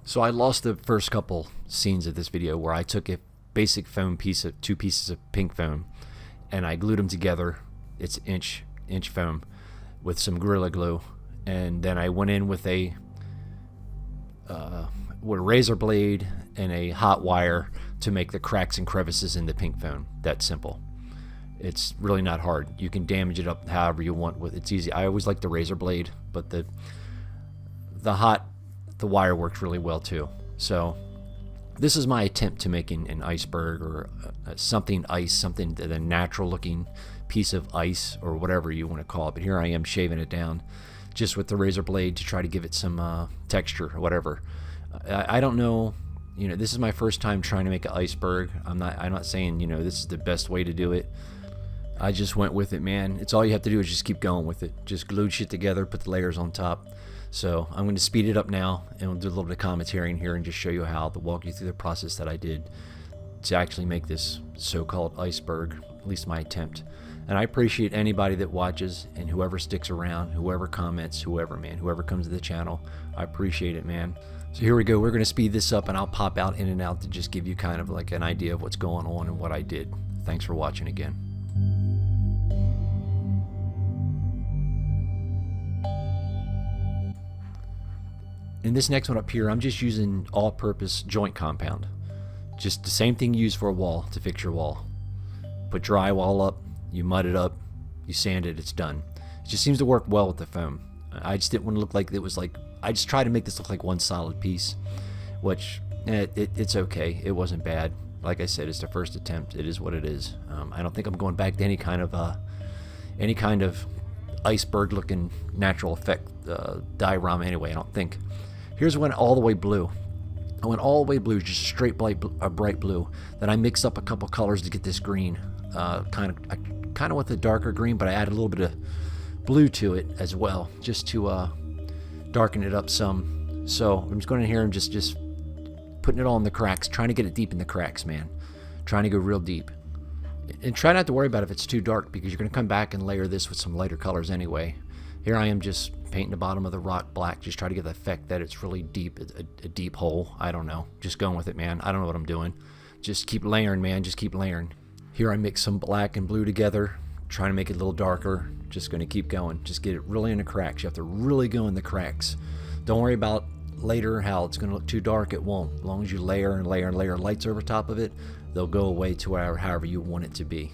So I lost the first couple scenes of this video where I took a basic foam piece of 2 pieces of pink foam and I glued them together. It's inch foam with some Gorilla Glue, and then I went in with a razor blade and a hot wire to make the cracks and crevices in the pink foam. That simple. It's really not hard. You can damage it up however you want. With it's easy. I always like the razor blade, but the wire works really well too. So this is my attempt to making an iceberg or something a natural looking piece of ice or whatever you want to call it. But here I am shaving it down just with the razor blade to try to give it some texture or whatever. I don't know, this is my first time trying to make an iceberg. I'm not saying, this is the best way to do it. I just went with it, man. It's all you have to do is just keep going with it. Just glue shit together, put the layers on top. So I'm going to speed it up now, and we'll do a little bit of commentary in here and just show you walk you through the process that I did to actually make this so-called iceberg, at least my attempt. And I appreciate anybody that watches and whoever sticks around, whoever comments, whoever comes to the channel. I appreciate it, man. So here we go. We're going to speed this up, and I'll pop out in and out to just give you kind of like an idea of what's going on and what I did. Thanks for watching again. In this next one up here, I'm just using all-purpose joint compound. Just the same thing you use for a wall to fix your wall. Put drywall up, you mud it up, you sand it, it's done. It just seems to work well with the foam. I just didn't want to look like it was like, I just tried to make this look like one solid piece, which it's okay. It wasn't bad. Like I said, it's the first attempt. It is what it is. I don't think I'm going back to any kind of iceberg-looking natural effect diorama anyway. I don't think. Here's when all the way blue. I went all the way blue, just straight bright blue. Then I mixed up a couple colors to get this green, kind of with a darker green, but I added a little bit of blue to it as well, just to darken it up some. So I'm just going in here and just putting it all in the cracks, trying to get it deep in the cracks, man. Trying to go real deep. And try not to worry about if it's too dark, because you're going to come back and layer this with some lighter colors anyway. Here I am just painting the bottom of the rock black, just try to get the effect that it's really deep, a deep hole. I don't know. Just going with it, man. I don't know what I'm doing. Just keep layering, man. Just keep layering. Here I mix some black and blue together, trying to make it a little darker. Just going to keep going. Just get it really in the cracks. You have to really go in the cracks. Don't worry about later how it's going to look too dark. It won't. As long as you layer and layer and layer lights over top of it, they'll go away to however you want it to be.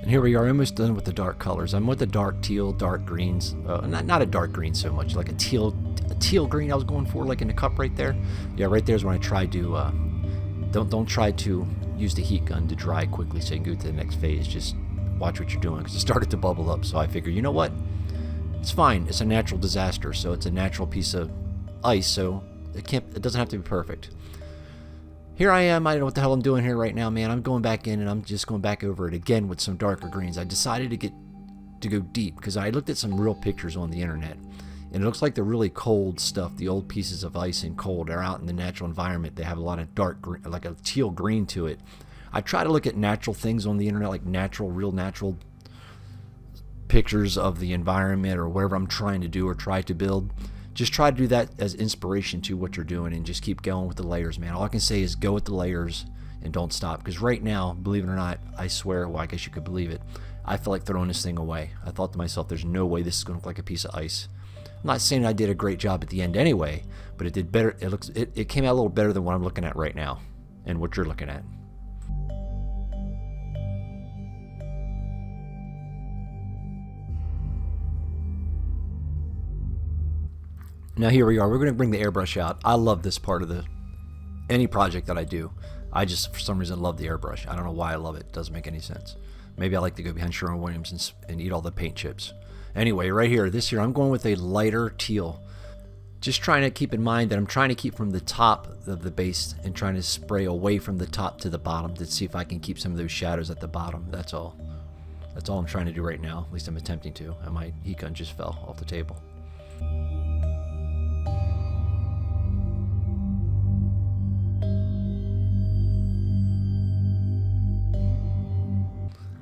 And here we are, almost done with the dark colors. I'm with the dark teal, dark greens. Not a dark green so much, like a teal green I was going for, like in the cup right there. Yeah, right there's when I tried to, don't try to use the heat gun to dry quickly so you can go to the next phase. Just watch what you're doing, because it started to bubble up. So I figured, you know what? It's fine. It's a natural disaster, so it's a natural piece of ice, so it doesn't have to be perfect. Here I am. I don't know what the hell I'm doing here right now, man. I'm going back in and I'm just going back over it again with some darker greens. I decided to go deep because I looked at some real pictures on the internet, and it looks like the really cold stuff, the old pieces of ice and cold, are out in the natural environment. They have a lot of dark green, like a teal green to it. I try to look at natural things on the internet, like real natural pictures of the environment or whatever I'm trying to do or try to build. Just try to do that as inspiration to what you're doing, and just keep going with the layers, man. All I can say is go with the layers and don't stop, because right now, believe it or not, I swear, well, I guess you could believe it, I feel like throwing this thing away. I thought to myself, there's no way this is going to look like a piece of ice. I'm not saying I did a great job at the end anyway, but it did better. It came out a little better than what I'm looking at right now and what you're looking at. Now here we are. We're going to bring the airbrush out. I love this part of any project that I do. I just, for some reason, love the airbrush. I don't know why I love it. It doesn't make any sense. Maybe I like to go behind Sherwin-Williams and eat all the paint chips. Anyway, right here, this here, I'm going with a lighter teal. Just trying to keep in mind that I'm trying to keep from the top of the base and trying to spray away from the top to the bottom to see if I can keep some of those shadows at the bottom. That's all. That's all I'm trying to do right now. At least I'm attempting to. And my heat gun just fell off the table.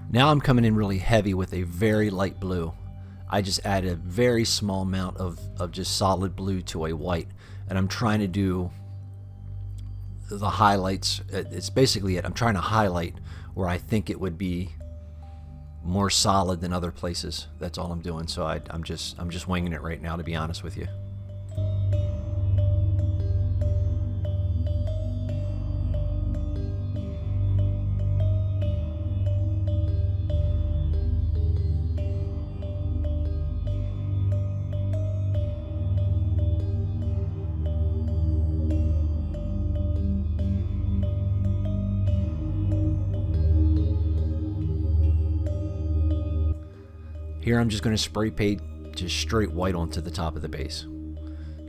Now I'm coming in really heavy with a very light blue. I just added a very small amount of just solid blue to a white, and I'm trying to do the highlights. It's basically it. I'm trying to highlight where I think it would be more solid than other places. That's all I'm doing. So I'm just winging it right now, to be honest with you. Here I'm just going to spray paint just straight white onto the top of the base.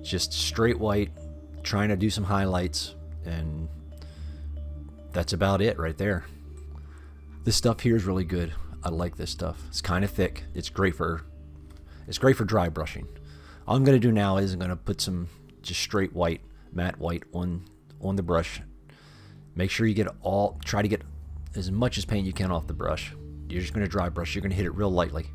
Just straight white, trying to do some highlights, and that's about it right there. This stuff here is really good. I like this stuff. It's kind of thick. It's great for dry brushing. All I'm going to do now is I'm going to put some just straight white, matte white on the brush. Make sure you try to get as much as paint you can off the brush. You're just going to dry brush. You're going to hit it real lightly.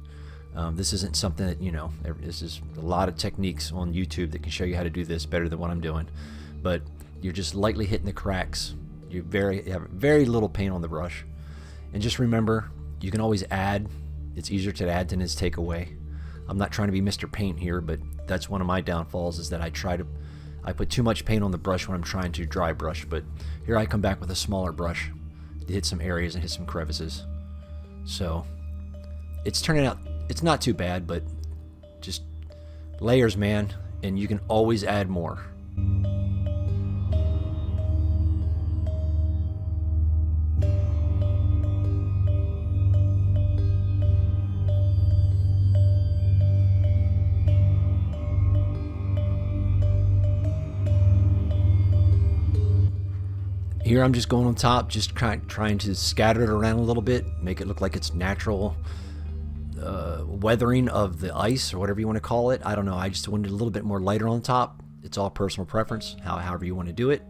This isn't something that, you know, this is a lot of techniques on YouTube that can show you how to do this better than what I'm doing. But you're just lightly hitting the cracks. You have very little paint on the brush. And just remember, you can always add. It's easier to add than it is take away. I'm not trying to be Mr. Paint here, but that's one of my downfalls, is that I put too much paint on the brush when I'm trying to dry brush. But here I come back with a smaller brush to hit some areas and hit some crevices. So it's turning out, it's not too bad, but just layers, man, and you can always add more. Here I'm just going on top, just trying to scatter it around a little bit, make it look like it's natural weathering of the ice, or whatever you want to call it. I don't know. I just wanted a little bit more lighter on top. It's all personal preference, however you want to do it.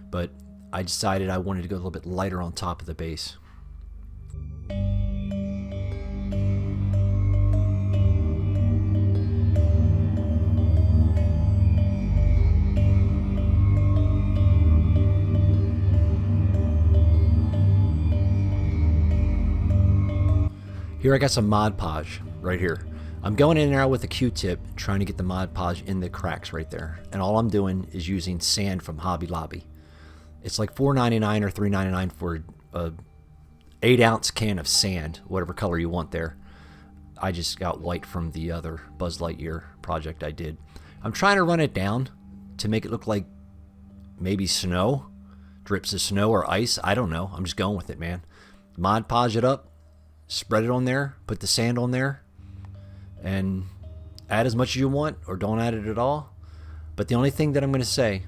But I decided I wanted to go a little bit lighter on top of the base. Here I got some Mod Podge right here. I'm going in there with a Q-tip, trying to get the Mod Podge in the cracks right there. And all I'm doing is using sand from Hobby Lobby. It's like $4.99 or $3.99 for a 8-ounce can of sand, whatever color you want there. I just got white from the other Buzz Lightyear project I did. I'm trying to run it down to make it look like maybe snow, drips of snow or ice. I don't know. I'm just going with it, man. Mod Podge it up. Spread it on there, put the sand on there, and add as much as you want, or don't add it at all. But the only thing that I'm going to say,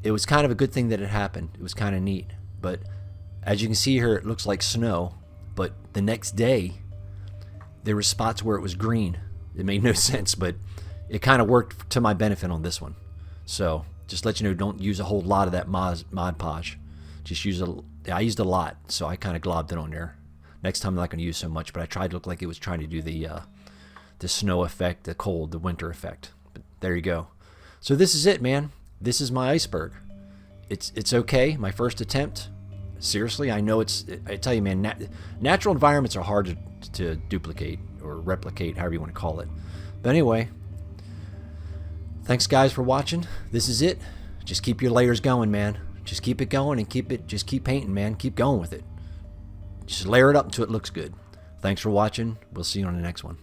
it was kind of a good thing that it happened. It was kind of neat. But as you can see here, it looks like snow. But the next day, there were spots where it was green. It made no sense, but it kind of worked to my benefit on this one. So just let you know, don't use a whole lot of that Mod Podge. Just I used a lot, so I kind of globbed it on there. Next time I'm not going to use so much, but I tried to look like it was trying to do the snow effect, the cold, the winter effect. But there you go. So this is it, man. This is my iceberg. It's okay. My first attempt. Seriously, I know I tell you, man, natural environments are hard to duplicate or replicate, however you want to call it. But anyway, Thanks guys for watching. This is it. Just keep your layers going, man. Just keep it going and just keep painting, man. Keep going with it. Just layer it up until it looks good. Thanks for watching. We'll see you on the next one.